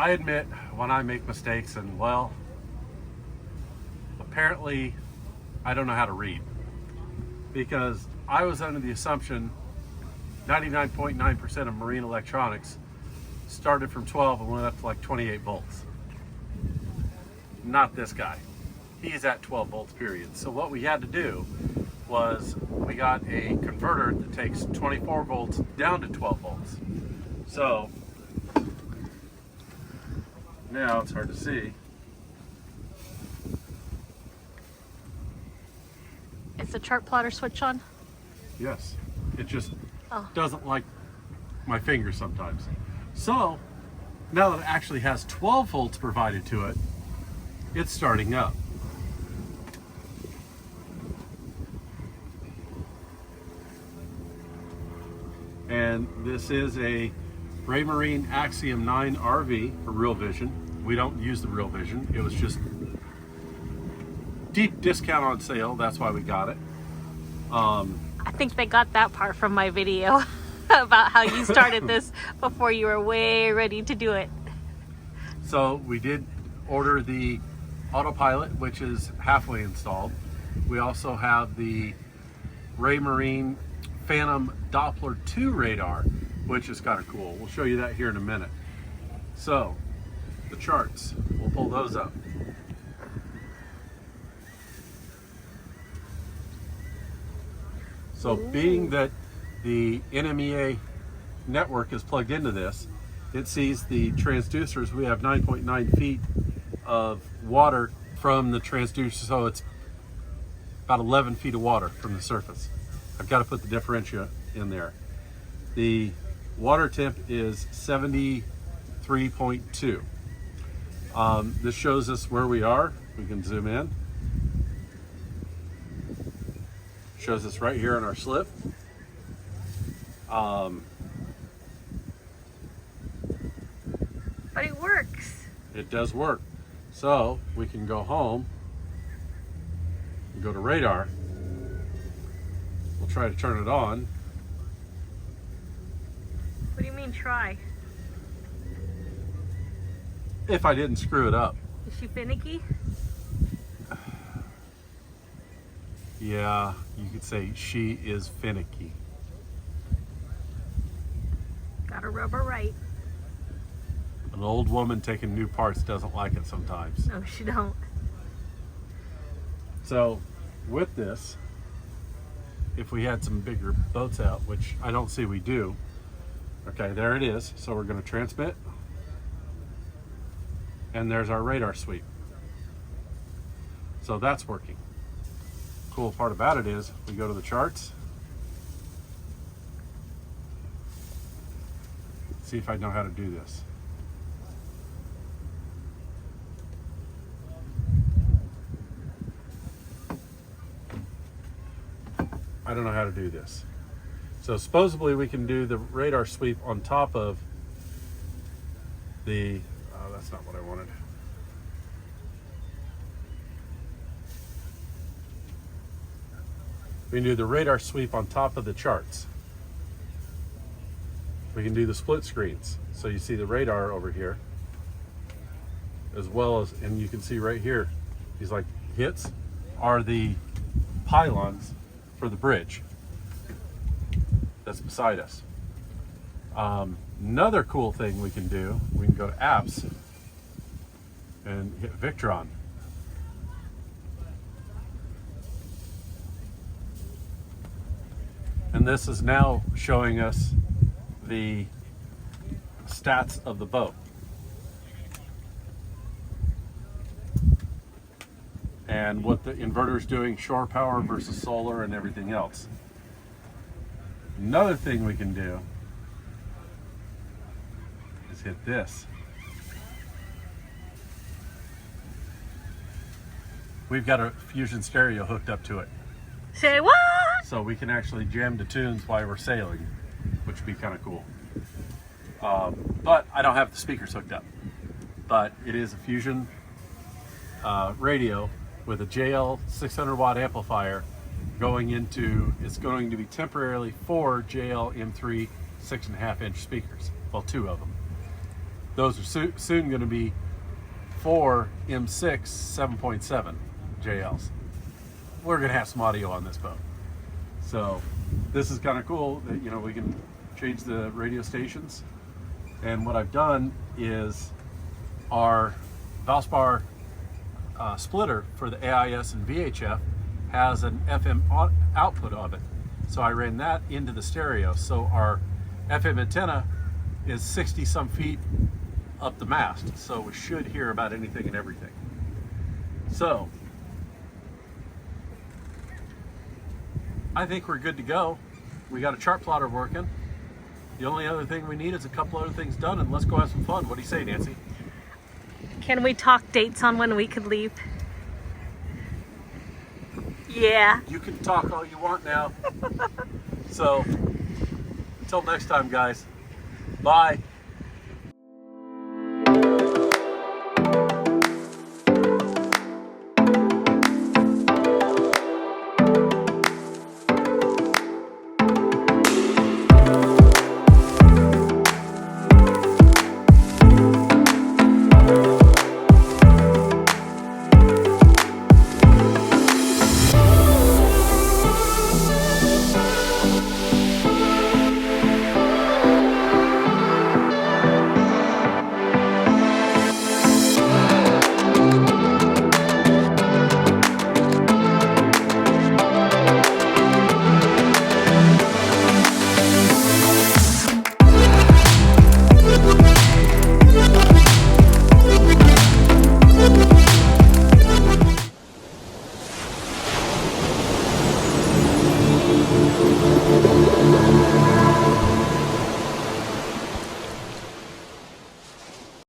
I admit when I make mistakes, and well, apparently I don't know how to read, because I was under the assumption 99.9% of marine electronics started from 12 and went up to like 28 volts. Not this guy. He's at 12 volts period. So what we had to do was we got a converter that takes 24 volts down to 12 volts. So now it's hard to see. Is the chart plotter switch on? Yes, it just doesn't like my finger sometimes. So now that it actually has 12 volts provided to it, it's starting up. And this is a Ray Marine Axiom 9 RV for Real Vision. We don't use the Real Vision. It was just deep discount on sale. That's why we got it. I think they got that part from my video about how you started this before you were way ready to do it. So we did order the autopilot, which is halfway installed. We also have the Ray Marine Phantom Doppler 2 radar, which is kind of cool. We'll show you that here in a minute. So the charts, we'll pull those up. So being that the NMEA network is plugged into this, it sees the transducers. We have 9.9 feet of water from the transducer, so it's about 11 feet of water from the surface. I've got to put the differential in there. The water temp is 73.2. This shows us where we are. We can zoom in. Shows us right here on our slip. But it works. It does work. So we can go home and go to radar. We'll try to turn it on. What do you mean try? If I didn't screw it up. Is she finicky? Yeah, you could say she is finicky. Gotta rub her right. An old woman taking new parts doesn't like it sometimes. No, she don't. So with this, if we had some bigger boats out, which I don't see we do, okay, there it is. So we're going to transmit, and there's our radar sweep. So that's working. Cool part about it is we go to the charts. See if I know how to do this. I don't know how to do this. So supposedly we can do the radar sweep on top of the, that's not what I wanted. We can do the radar sweep on top of the charts. We can do the split screens. So you see the radar over here, as well as, and you can see right here, these like hits are the pylons for the bridge that's beside us. Another cool thing we can do, we can go to apps and hit Victron. And this is now showing us the stats of the boat. And what the inverter's doing, shore power versus solar and everything else. Another thing we can do is hit this. We've got a Fusion stereo hooked up to it. Say what? So we can actually jam to tunes while we're sailing, which would be kind of cool. But I don't have the speakers hooked up. But it is a Fusion radio with a JL 600 watt amplifier going into, it's going to be temporarily 4 JL M3 6.5 inch speakers. Well, 2 of them. those are soon going to be 4 M6 7.7 JLs. We're going to have some audio on this boat. So this is kind of cool that, you know, we can change the radio stations. And what I've done is our Valspar splitter for the AIS and VHF has an FM output of it. So I ran that into the stereo. So our FM antenna is 60 some feet up the mast. So we should hear about anything and everything. So I think we're good to go. We got a chart plotter working. The only other thing we need is a couple other things done, and let's go have some fun. What do you say, Nancy? Can we talk dates on when we could leave? Yeah. You can talk all you want now. So, until next time, guys. Bye.